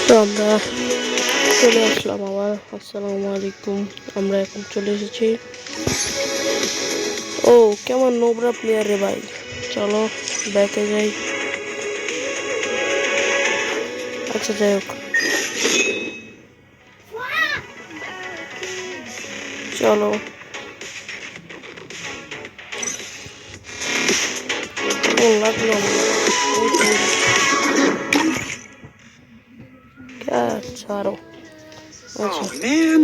তো আমরা চলে আসলাম আবার। আসসালামু আলাইকুম। আমরা এখন চলে এসেছি। ও কেমন নোবরা প্লেয়ার রে ভাই, চলো ব্যাকে যাই। আচ্ছা যাই হোক, চলো। কেমন লাগলো ছাড়ো। Oh man,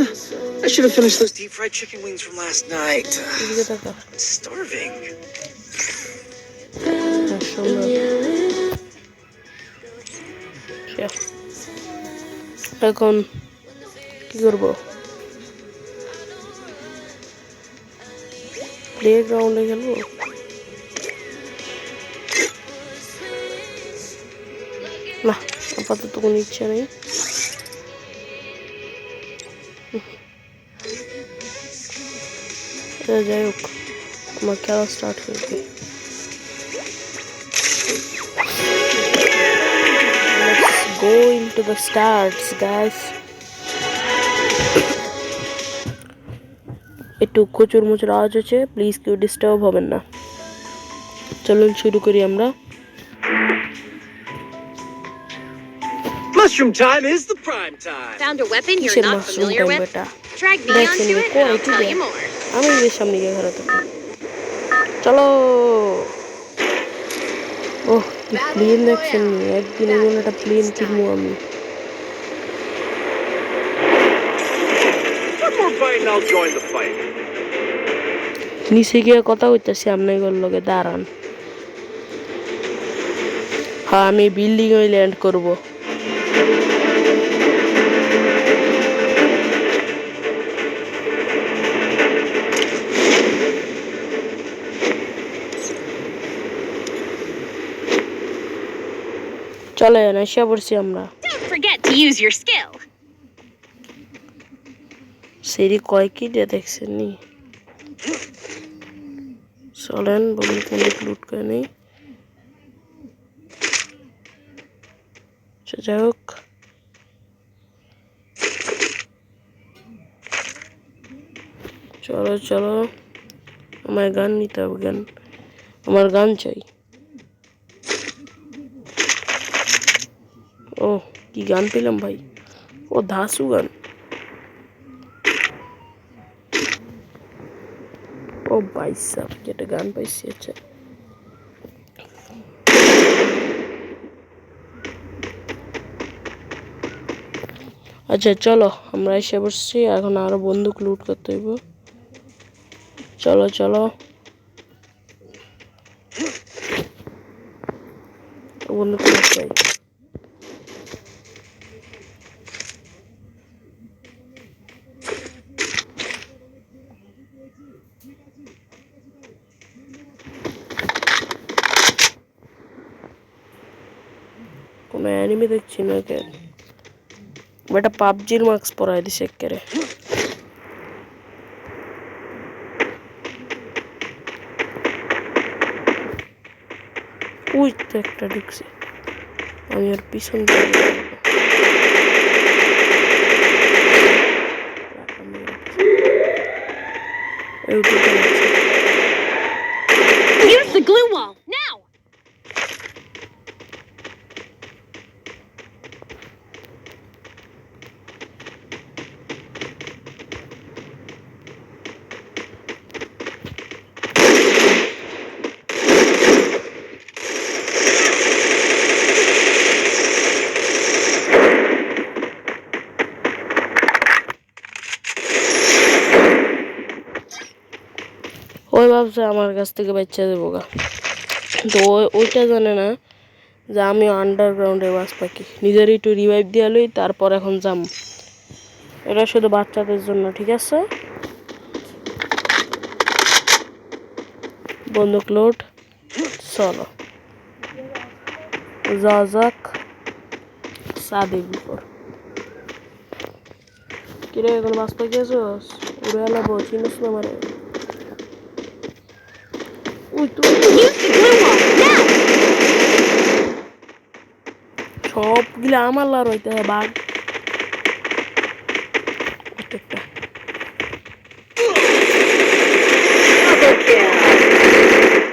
I should have finished those deep fried chicken wings from last night. I'm starving. এখন কি করবো? প্লে গ্রাউন্ডে খেলবো? না, আপাতত কোনো ইচ্ছা নেই। যাই হোক, আমার খেলা স্টার্ট হয়ে যায়। Go into the starts, guys. একটু কচুর মুচুর আওয়াজ হচ্ছে, প্লিজ কেউ ডিস্টার্ব হবেন না। চলুন শুরু করি আমরা। Mushroom time is the prime time. Found a weapon you're not familiar with? Drag me onto it and I'll tell you more. আমি এর সামনে গিয়ে ঘরে থাকি। চলো। ওহ, কি প্লেন দেখছেন? একদিন এমন একটা প্লেন কিনবো আমি। নিচে গিয়ে কথা হইতেছি আপনার লগে, দাঁড়ান। হ্যাঁ, আমি বিল্ডিং এ ল্যান্ড করব। চলেন, এসে পড়ছি আমরা। Don't forget to use your skill. সেরি কয় কি দিয়ে দেখছেন নি? চলেন বলি কোন লুট করে নেই। যাই হোক, চলো চলো, আমার গান নিতে হবে। গান, আমার গান চাই। ও কি গান পেলাম ভাই? ও ধাসু গান। ও ভাই সাব, যেটা গান পাইছি। আচ্ছা আচ্ছা, চলো আমরা এসে বসছি। এখন আরো বন্দুক লুট করতে হইব। চলো চলো, বন্দুক লুট চাই। কোনো অ্যানিমে দেখছি না কেন? বেটা পাবজির মাস্ক পরাই দিছে একেবারে। ওই তো একটা ঢুকছে, আমি আর পিছন Use the glue wall now. ওই ভাবছে আমার কাছ থেকে বাচ্চা দেবো গা, তো ওইটা জানে না যে আমি আন্ডারগ্রাউন্ডে বাস পাখি। নিজের একটু রিভাইভ দিয়ে লই, তারপর এখন যাম। এটা শুধু বাচ্চাদের জন্য, ঠিক আছে? বন্দুক লোড, চলো যা যাক সাদে বিপর। কিরে এখন বাস পাখি আছোস? উড়ে এলাবো, চিনিস না মানে? সবগুলো আমার লার হইতে হয় বাঘ প্রত্যেকটা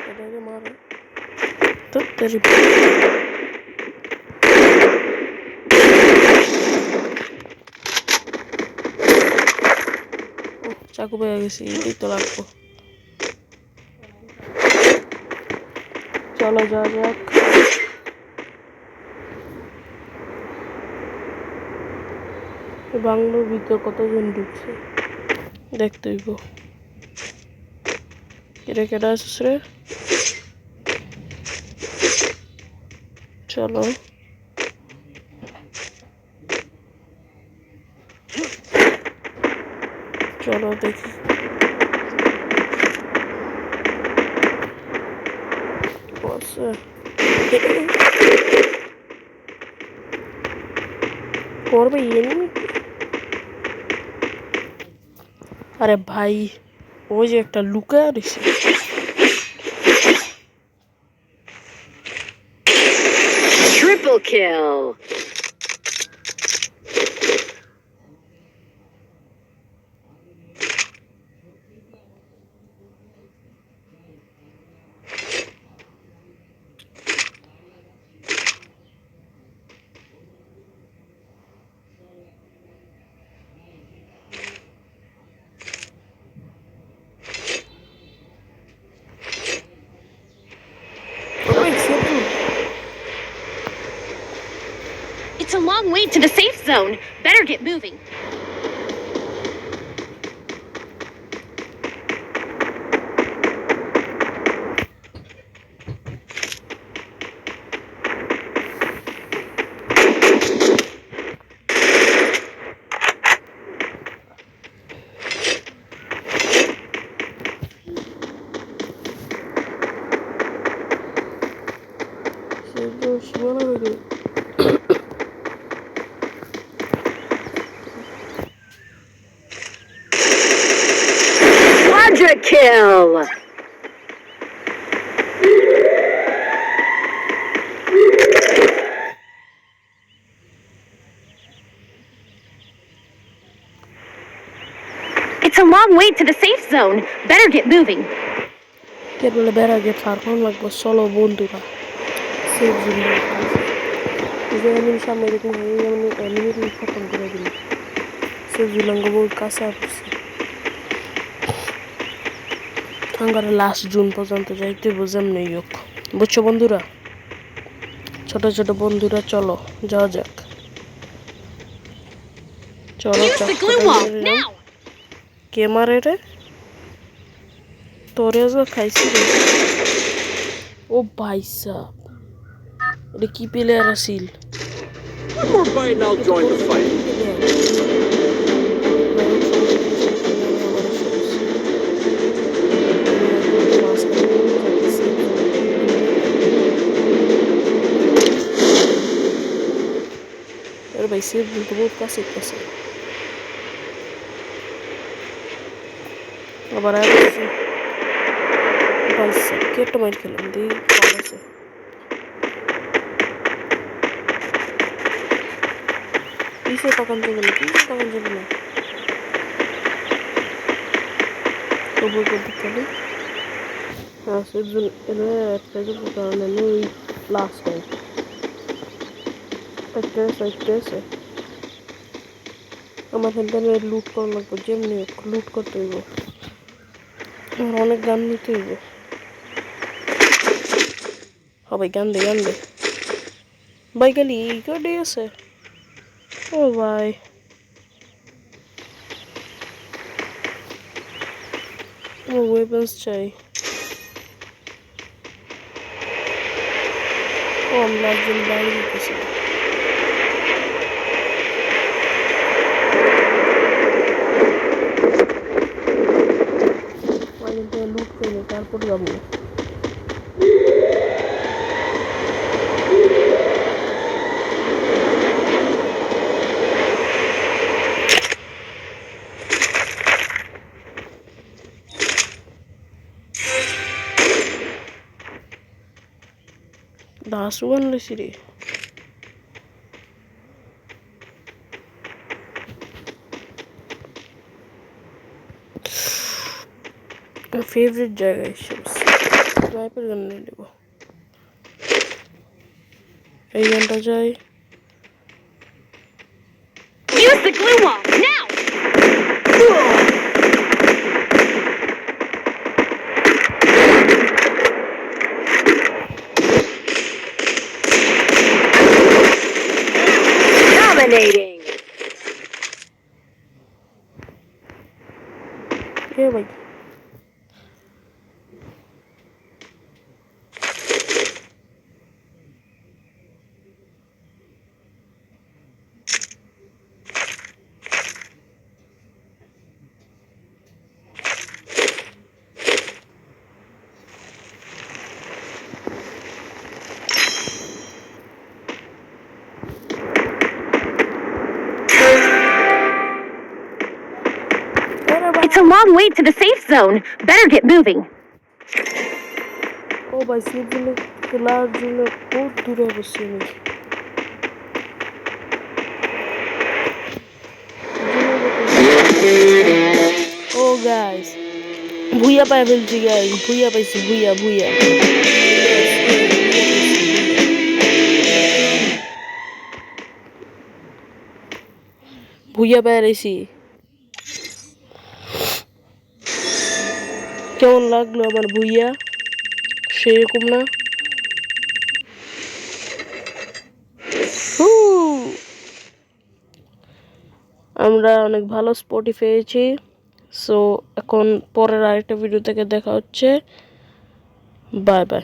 এটাকে মারে তো তেরি চাকু পেয়ে গেছি এটাই তো লাগবো চলো যাওয়া যাক বাংলোর ভিতর কতজন ঢুকছে দেখতে হইব এটা কেটা আসিস রে চলো চলো দেখি বসে করবে এনিমি আরে ভাই ওই যে একটা লুকায় রয়েছে Triple kill. It's a long way to the safe zone. Better get moving. Quadra kill. It's a long way to the safe zone. Better get moving. কেবল বেড়া গিয়ে ফারফার লাগবো চলো বন্ধুরা সেফ জন্য এই যে এনিমি সামনে দেখুন এনিমি খতম করে দিল সেফ জুলাঙ্গ বহুত কাছে আসছে আঙ্গারে লাস্ট জুন পর্যন্ত যাইতে বোঝাম নেই হোক বুঝছো বন্ধুরা ছোট ছোট বন্ধুরা চলো যাওয়া যাক চলো কে মারে রে তোরে আজকে খাইছি রে ও ভাই সাহ এটা কি প্লেয়ার আছিল One more bite and I'll join the fight. ভাই সেফ কিন্তু বহুত কাছে কাছে আবার আসছি ভাই সাহ কি একটা মাইর খেলাম দিই পাওয়া গেছে পিছিয়ে তাকান যাবে না পিছিয়ে তাকান যাবে না তবু করতে পারি হ্যাঁ সেফজন এনে একটা যাবো কারণ এনে ওই লাস্ট টাইম একটা আছে আমার এখানে লুট করা লাগবে যেমনি লুট করতে হইব আমার অনেক গান নিতে হইব ভাই গান দে ভাই খালি এই কটাই আছে ও ভাই আমার ওয়েপন্স চাই ও আমরা একজন বাইরে দিতেছি লুট করে তারপর যাবো দাসুয়ান লইছি রে ফেভারিট জায়গায় এসে স্নাইপার গান নিয়ে নেব এই গানটা যাই Use the glue wall now. Dominating. এ ভাই It's a long way to the safe zone. Better get moving. ও ভাই স্লিপগুলো খেলার জন্য বহুত দূরে বসছি আমি ও গাইস ভুইয়া পাই ফেলছি গাইস ভুইয়া পাইছি ভুইয়া ভুইয়া ভুইয়া পাই রয়েছি কেমন লাগলো আমার ভুইয়া সেরকম না আমরা অনেক ভালো স্পটই পেয়েছি সো এখন পরের আরেকটা ভিডিও থেকে দেখা হচ্ছে বাই বাই